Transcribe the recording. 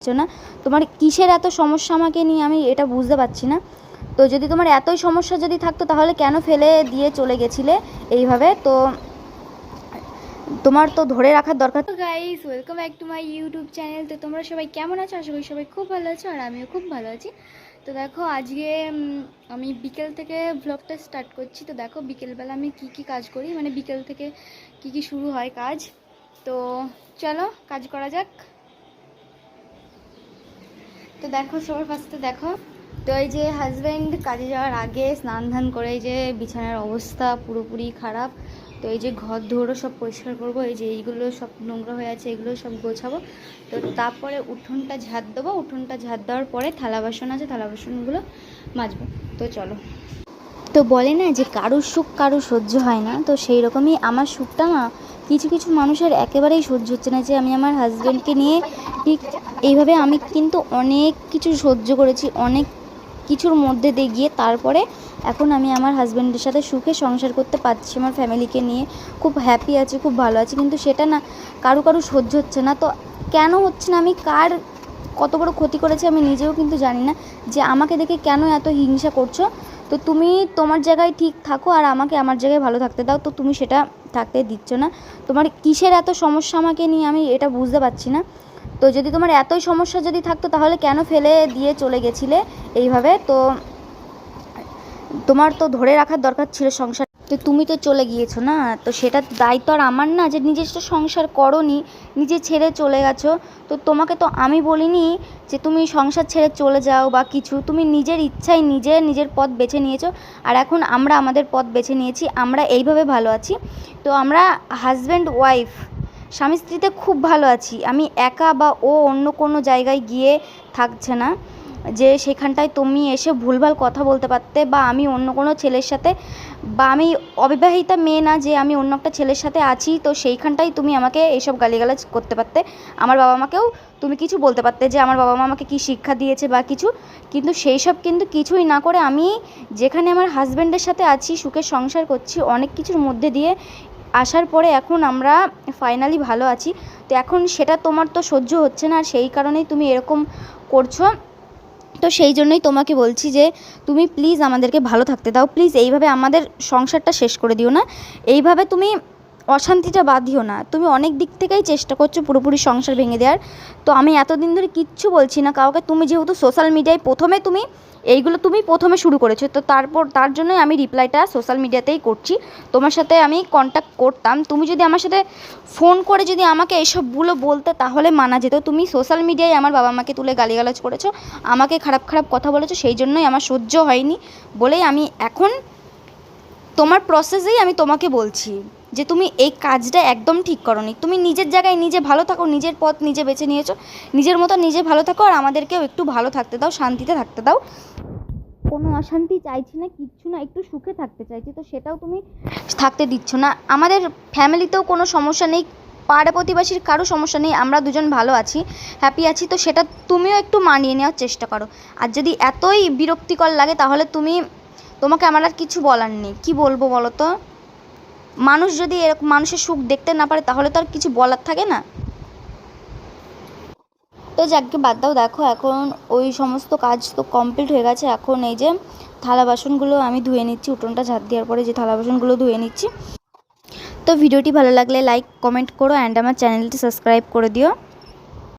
না তোমার কিসের এত সমস্যা আমাকে নিয়ে, আমি এটা বুঝতে পারছি না। তো যদি তোমার এতই সমস্যা যদি থাকতো তাহলে কেন ফেলে দিয়ে চলে গেছিলে এইভাবে? তো তোমার তো ধরে রাখার দরকার। তো guys, welcome back to my YouTube channel. তো তোমরা সবাই কেমন আছো? আশা করি সবাই খুব ভালো আছো, আর আমিও খুব ভালো আছি। তো দেখো, আজকে আমি বিকেল থেকে ব্লগটা স্টার্ট করছি। তো দেখো, বিকেলবেলা আমি কি কাজ করি, মানে বিকেল থেকে কি শুরু হয় কাজ। তো চলো কাজ করা যাক। তো দেখো, সবার ফার্স্টে দেখো, তো এই যে হাজব্যান্ড কাজে যাওয়ার আগে স্নান ধান করে, এই যে বিছানার অবস্থা পুরোপুরি খারাপ। তো এই যে ঘর ধরো সব পরিষ্কার করব, এই যে এইগুলো সব নোংরা হয়ে আছে, এগুলো সব গোছাবো। তো তারপরে উঠোনটা ঝাড় দেবো, উঠোনটা ঝাড় দেওয়ার পরে থালা বাসন আছে, থালা বাসনগুলো মাজবো। তো চলো। তো বলে না যে কারুর সুখ কারুর সহ্য হয় না, তো সেই রকমই আমার সুখটা না কিছু কিছু মানুষের একেবারেই সহ্য হচ্ছে না। যে আমি আমার হাজব্যান্ডকে নিয়ে ঠিক এইভাবে আমি কিন্তু অনেক কিছু সহ্য করেছি, অনেক কিছুর মধ্যে দিয়ে গিয়ে তারপরে এখন আমি আমার হাজব্যান্ডের সাথে সুখে সংসার করতে পারছি, আমার ফ্যামিলিকে নিয়ে খুব হ্যাপি আছি, খুব ভালো আছি। কিন্তু সেটা না কারু সহ্য হচ্ছে না। তো কেন হচ্ছে না, আমি কার কত বড় ক্ষতি করেছি আমি নিজেও কিন্তু জানি না, যে আমাকে দেখে কেন এত হিংসা করছো। তো তুমি তোমার জায়গায় ঠিক থাকো আর আমাকে আমার জায়গায় ভালো থাকতে দাও। তো তুমি সেটা থাকতে দিচ্ছ না। তোমার কিসের এত সমস্যা আমাকে নিয়ে, আমি এটা বুঝতে পারছি না। তো যদি তোমার এতই সমস্যা যদি থাকতো তাহলে কেন ফেলে দিয়ে চলে গেছিলে এইভাবে? তো তোমার তো ধরে রাখার দরকার ছিল সংসার। তো তুমি তো চলে গিয়েছো না, তো সেটার দায়িত্ব আর আমার না, যে নিজের তো সংসার করোনি, নিজে ছেড়ে চলে গেছো। তো তোমাকে তো আমি বলিনি যে তুমি সংসার ছেড়ে চলে যাও বা কিছু, তুমি নিজের ইচ্ছায় নিজের পথ বেছে নিয়েছো। আর এখন আমরা আমাদের পথ বেছে নিয়েছি, আমরা এইভাবে ভালো আছি। তো আমরা হাজব্যান্ড ওয়াইফ, স্বামী স্ত্রীতে খুব ভালো আছি। আমি একা বা ও অন্য কোনো জায়গায় গিয়ে থাকছে না, যে সেখানটায় তুমি এসে ভুলভাল কথা বলতে পারতে, বা আমি অন্য কোনো ছেলের সাথে, বা আমি অবিবাহিতা মেয়ে না যে আমি অন্য একটা ছেলের সাথে আছি, তো সেইখানটায় তুমি আমাকে এইসব গালিগালাজ করতে পারতে। আমার বাবা মাকেও তুমি কিছু বলতে পারতে, যে আমার বাবা মা আমাকে কী শিক্ষা দিয়েছে বা কিছু। কিন্তু সেই সব কিন্তু কিছুই না করে আমি যেখানে আমার হাজব্যান্ডের সাথে আছি, সুখে সংসার করছি, অনেক কিছুর মধ্যে দিয়ে আসার পরে এখন আমরা ফাইনালি ভালো আছি। তো এখন সেটা তোমার তো সহ্য হচ্ছে না, আর সেই কারণেই তুমি এরকম করছো। তো সেই জন্যই তোমাকে বলছি যে তুমি প্লিজ আমাদেরকে ভালো থাকতে দাও, প্লিজ এইভাবে আমাদের সংসারটা শেষ করে দিও না, এইভাবে তুমি অশান্তিটা বাঁধিও না। তুমি অনেক দিক থেকেই চেষ্টা করছো পুরোপুরি সংসার ভেঙে দেওয়ার। তো আমি এতদিন ধরে কিচ্ছু বলছি না কাউকে, তুমি যেহেতু সোশ্যাল মিডিয়ায় তুমি প্রথমে শুরু করেছো, তো তার জন্যই আমি রিপ্লাইটা সোশ্যাল মিডিয়াতেই করছি। তোমার সাথে আমি কন্ট্যাক্ট করতাম, তুমি যদি আমার সাথে ফোন করে যদি আমাকে এসবগুলো বলতে তাহলে মানা যেত। তুমি সোশ্যাল মিডিয়ায় আমার বাবা মাকে তুলে গালিগালাজ করেছো, আমাকে খারাপ কথা বলেছো, সেই জন্যই আমার সহ্য হয়নি বলেই আমি এখন তোমার প্রসেসেই আমি তোমাকে বলছি যে তুমি এই কাজটা একদম ঠিক করোনি। তুমি নিজের জায়গায় নিজে ভালো থাকো, নিজের পথ নিজে বেছে নিয়েছো, নিজের মতো নিজে ভালো থাকো, আর আমাদেরকেও একটু ভালো থাকতে দাও, শান্তিতে থাকতে দাও। কোনো অশান্তি চাইছি না, কিচ্ছু না, একটু সুখে থাকতে চাইছি, তো সেটাও তুমি থাকতে দিচ্ছ না। আমাদের ফ্যামিলিতেও কোনো সমস্যা নেই, পাড়া প্রতিবেশীর কারো সমস্যা নেই, আমরা দুজন ভালো আছি, হ্যাপি আছি। তো সেটা তুমিও একটু মানিয়ে নেওয়ার চেষ্টা করো। আর যদি এতই বিরক্তিকর লাগে তাহলে তোমাকে আমার আর কিছু বলার নেই। কী বলবো বলো তো? মানুষ যদি এরকম মানুষের সুখ দেখতে না পারে তাহলে তো আর কিছু বলার থাকে না। তো যাকে বাদ দাও। দেখো, এখন ওই সমস্ত কাজ তো কমপ্লিট হয়ে গেছে। এখন এই যে থালা বাসনগুলো আমি ধুয়ে নিচ্ছি, উঠোনটা ঝাড় দেওয়ার পরে যে থালা বাসনগুলো ধুয়ে নিচ্ছি। তো ভিডিওটি ভালো লাগলে লাইক কমেন্ট করো, অ্যান্ড আমার চ্যানেলটি সাবস্ক্রাইব করে দিও।